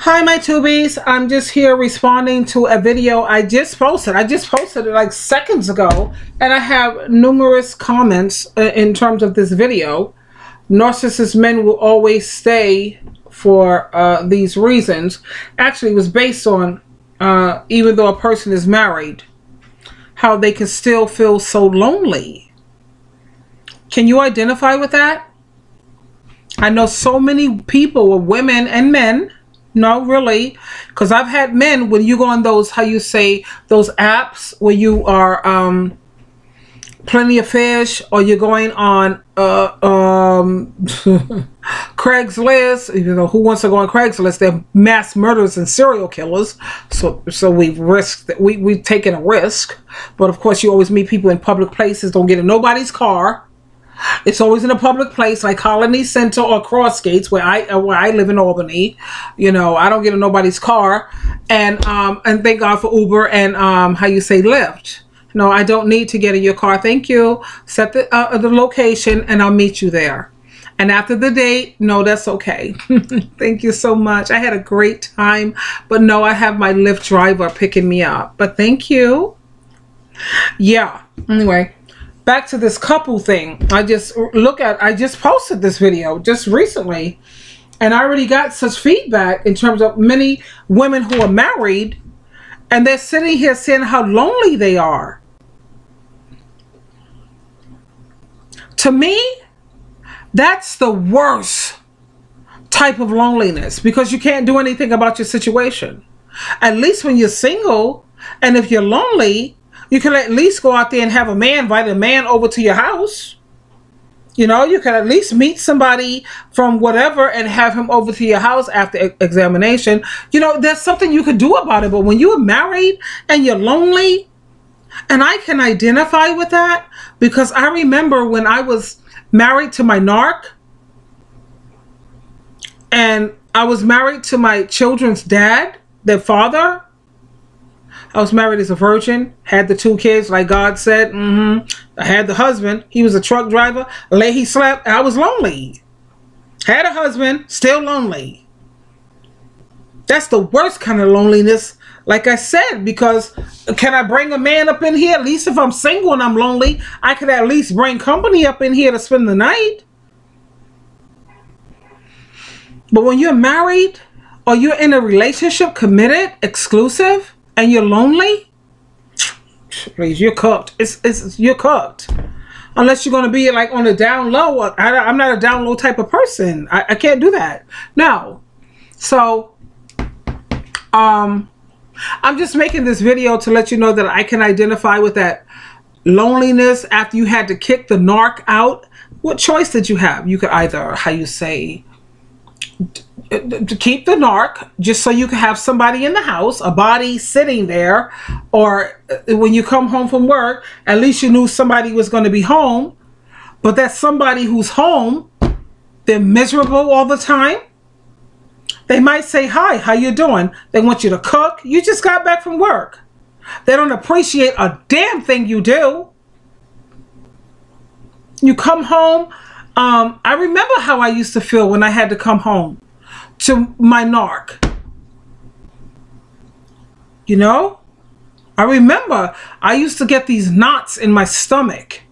Hi, my tubies. I'm just here responding to a video I just posted. I just posted it like seconds ago, and I have numerous comments in terms of this video. Narcissist men will always stay for these reasons. Actually, it was based on even though a person is married, how they can still feel so lonely. Can you identify with that? I know so many people, women and men. No, really, because I've had men, when you go on those, how you say, those apps where you are Plenty of Fish, or you're going on Craigslist. You know, who wants to go on Craigslist? They're mass murderers and serial killers. So we've risked, we've taken a risk. But of course, you always meet people in public places. Don't get in nobody's car. It's always in a public place like Colony Center or Crossgates, where I live in Albany. You know, I don't get in nobody's car, and thank God for Uber and how you say Lyft. No, I don't need to get in your car. Thank you. Set the location, and I'll meet you there. And after the date, no, that's okay. Thank you so much. I had a great time, but no, I have my Lyft driver picking me up. But thank you. Yeah. Anyway. Back to this couple thing. I just posted this video just recently, and I already got such feedback in terms of many women who are married, and they're sitting here saying how lonely they are. To me, that's the worst type of loneliness, because you can't do anything about your situation. At least when you're single, and if you're lonely, you can at least go out there and have a man, invite a man over to your house. You know, you can at least meet somebody from whatever and have him over to your house after examination. You know, there's something you could do about it. But when you're married and you're lonely, and I can identify with that, because I remember when I was married to my narc, and I was married to my children's dad, their father. I was married as a virgin, had the 2 kids like God said. I had the husband. He was a truck driver. He slept. I was lonely. Had a husband, still lonely. That's the worst kind of loneliness, like I said, because can I bring a man up in here? At least if I'm single and I'm lonely, I could at least bring company up in here to spend the night. But when you're married or you're in a relationship, committed, exclusive, and you're lonely, please, you're cooked. You're cooked. Unless you're going to be like on the down low. I'm not a down low type of person. I can't do that. No. So, I'm just making this video to let you know that I can identify with that loneliness after you had to kick the narc out. What choice did you have? You could either, how you say, to keep the narc just so you can have somebody in the house, a body sitting there, or when you come home from work, at least you knew somebody was going to be home. But that somebody who's home, they're miserable all the time. They might say, hi, how you doing? They want you to cook. You just got back from work. They don't appreciate a damn thing you do. You come home. I remember how I used to feel when I had to come home to my narc. You know, I remember I used to get these knots in my stomach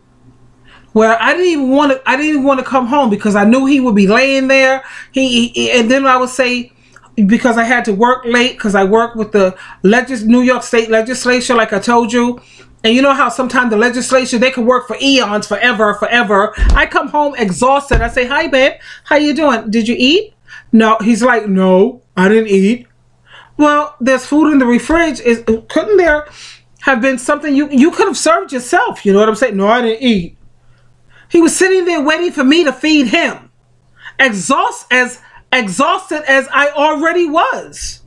where I didn't even want to come home, because I knew he would be laying there. And then I would say, because I had to work late, because I work with the New York State legislature, like I told you. And you know how sometimes the legislature, they can work for eons, forever. I come home exhausted. I say, hi, babe. How you doing? Did you eat? No. He's like, no, I didn't eat. Well, there's food in the fridge. Couldn't there have been something you could have served yourself? You know what I'm saying? No, I didn't eat. He was sitting there waiting for me to feed him. Exhausted as I already was.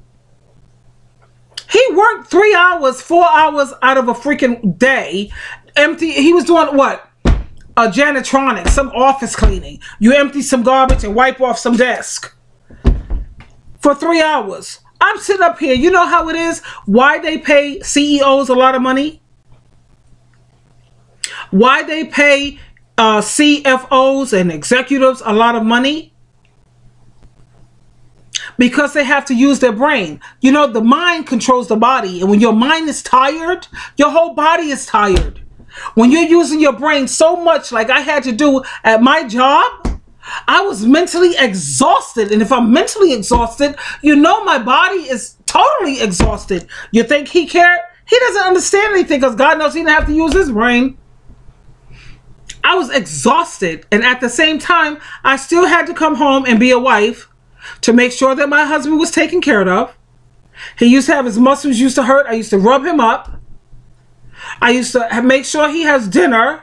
He worked 3 hours, 4 hours out of a freaking day. Empty. He was doing what? Janitronics, some office cleaning. You empty some garbage and wipe off some desk. For 3 hours. I'm sitting up here. You know how it is? Why they pay CEOs a lot of money? Why they pay CFOs and executives a lot of money? because they have to use their brain. You know, the mind controls the body. And when your mind is tired, your whole body is tired. When you're using your brain so much like I had to do at my job, I was mentally exhausted. And if I'm mentally exhausted, you know my body is totally exhausted. You think he cared? He doesn't understand anything because God knows he didn't have to use his brain. I was exhausted. And at the same time, I still had to come home and be a wife to make sure that my husband was taken care of. He used to have his muscles used to hurt. I used to rub him up. I used to make sure he has dinner.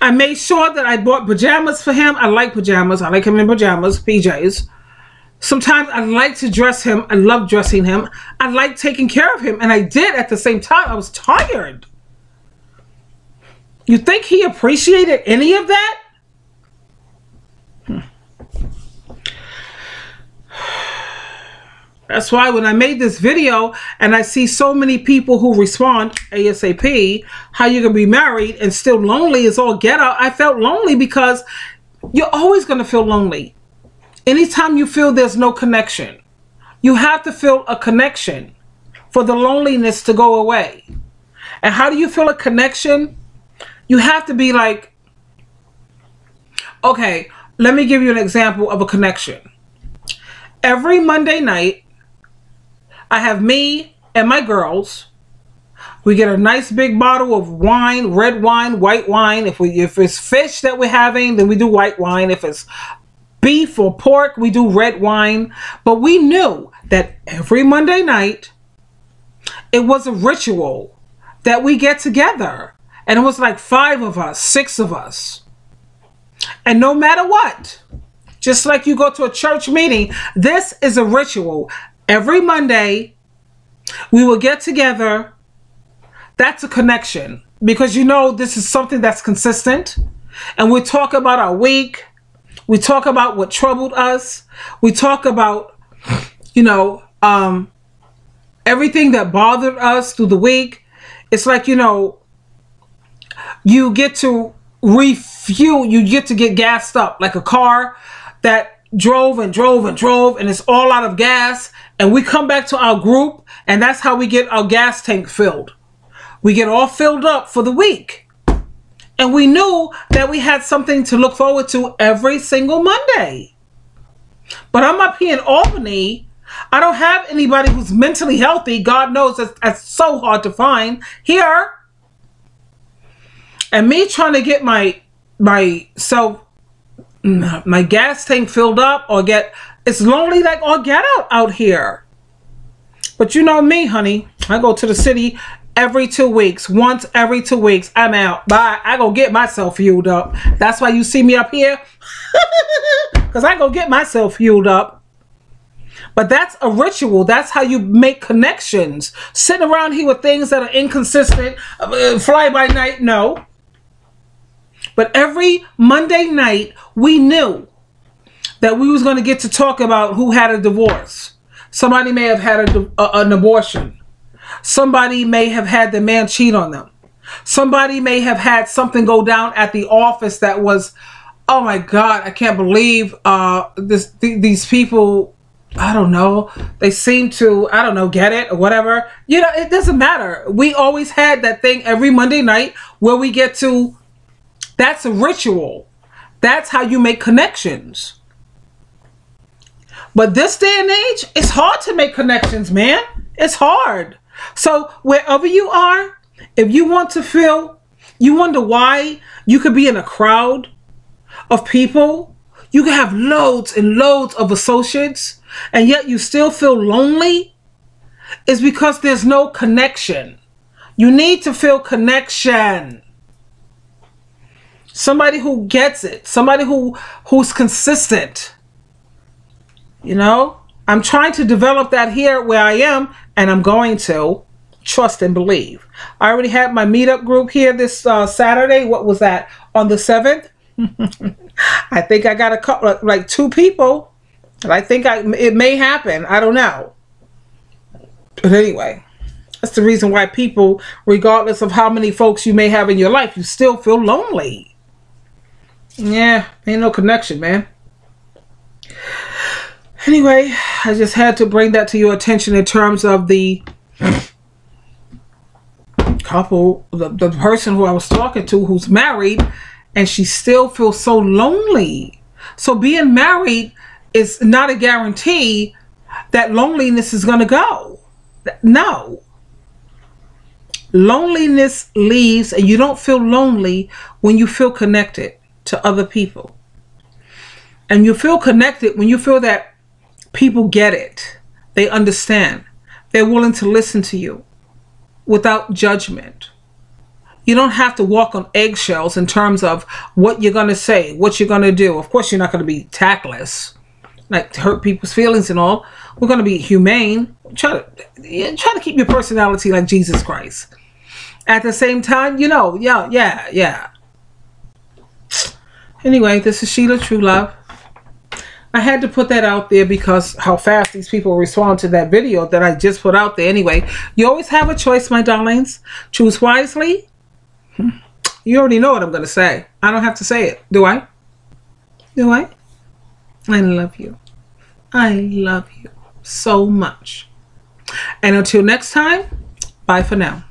I made sure that I bought pajamas for him. I like pajamas. I like him in pajamas, PJs. Sometimes I like to dress him. I love dressing him. I like taking care of him. And I did at the same time. I was tired. You think he appreciated any of that? That's why when I made this video and I see so many people who respond ASAP, how you can be married and still lonely is all get out. I felt lonely because you're always going to feel lonely. Anytime you feel there's no connection, you have to feel a connection for the loneliness to go away. And how do you feel a connection? You have to be like, okay, let me give you an example of a connection. Every Monday night, I have me and my girls. We get a nice big bottle of wine, red wine, white wine. If it's fish that we're having, then we do white wine. If it's beef or pork, we do red wine. But we knew that every Monday night, it was a ritual that we get together. And it was like 5 of us, 6 of us. And no matter what, just like you go to a church meeting, this is a ritual. Every Monday, we will get together. That's a connection. Because you know this is something that's consistent. And we talk about our week. We talk about what troubled us. We talk about, you know, everything that bothered us through the week. It's like, you know, you get to refuel. You get to get gassed up like a car that drove and drove and drove and it's all out of gas. And we come back to our group and that's how we get our gas tank filled. We get all filled up for the week. And we knew that we had something to look forward to every single Monday. But I'm up here in Albany. I don't have anybody who's mentally healthy. God knows that's so hard to find here. And me trying to get my gas tank filled up or it's lonely like or get out here. But you know me, honey. I go to the city every 2 weeks. Once every 2 weeks, I'm out. Bye. I go get myself fueled up. That's why you see me up here. Because I go get myself fueled up. But that's a ritual. That's how you make connections. Sitting around here with things that are inconsistent, fly by night, no. But every Monday night, we knew that we was going to get to talk about who had a divorce. Somebody may have had an abortion. Somebody may have had the man cheat on them. Somebody may have had something go down at the office that was, oh my God, I can't believe these people, I don't know, they seem to, I don't know, get it or whatever. You know, it doesn't matter. We always had that thing every Monday night where we get to, that's a ritual. That's how you make connections. But this day and age, it's hard to make connections, man. It's hard. So wherever you are, if you want to feel, you wonder why you could be in a crowd of people, you can have loads and loads of associates, and yet you still feel lonely, is because there's no connection. You need to feel connection. Somebody who gets it. Somebody who's consistent. You know? I'm trying to develop that here where I am, and I'm going to trust and believe. I already had my meetup group here this Saturday. What was that? On the 7th? I think I got a couple, like 2 people. And I think it may happen. I don't know. But anyway, that's the reason why people, regardless of how many folks you may have in your life, you still feel lonely. Yeah, ain't no connection, man. Anyway, I just had to bring that to your attention in terms of the couple, the person who I was talking to who's married, and she still feels so lonely. So being married is not a guarantee that loneliness is going to go. No. Loneliness leaves, and you don't feel lonely when you feel connected to other people. And you feel connected when you feel that people get it. They understand. They're willing to listen to you without judgment. You don't have to walk on eggshells in terms of what you're going to say, what you're going to do. Of course, you're not going to be tactless, like to hurt people's feelings and all. We're going to be humane. Try to keep your personality like Jesus Christ. At the same time, you know, yeah. Anyway, this is Sheila True Love. I had to put that out there because how fast these people respond to that video that I just put out there. Anyway, you always have a choice, my darlings. Choose wisely. You already know what I'm going to say. I don't have to say it. Do I? Do I? I love you. I love you so much. And until next time, bye for now.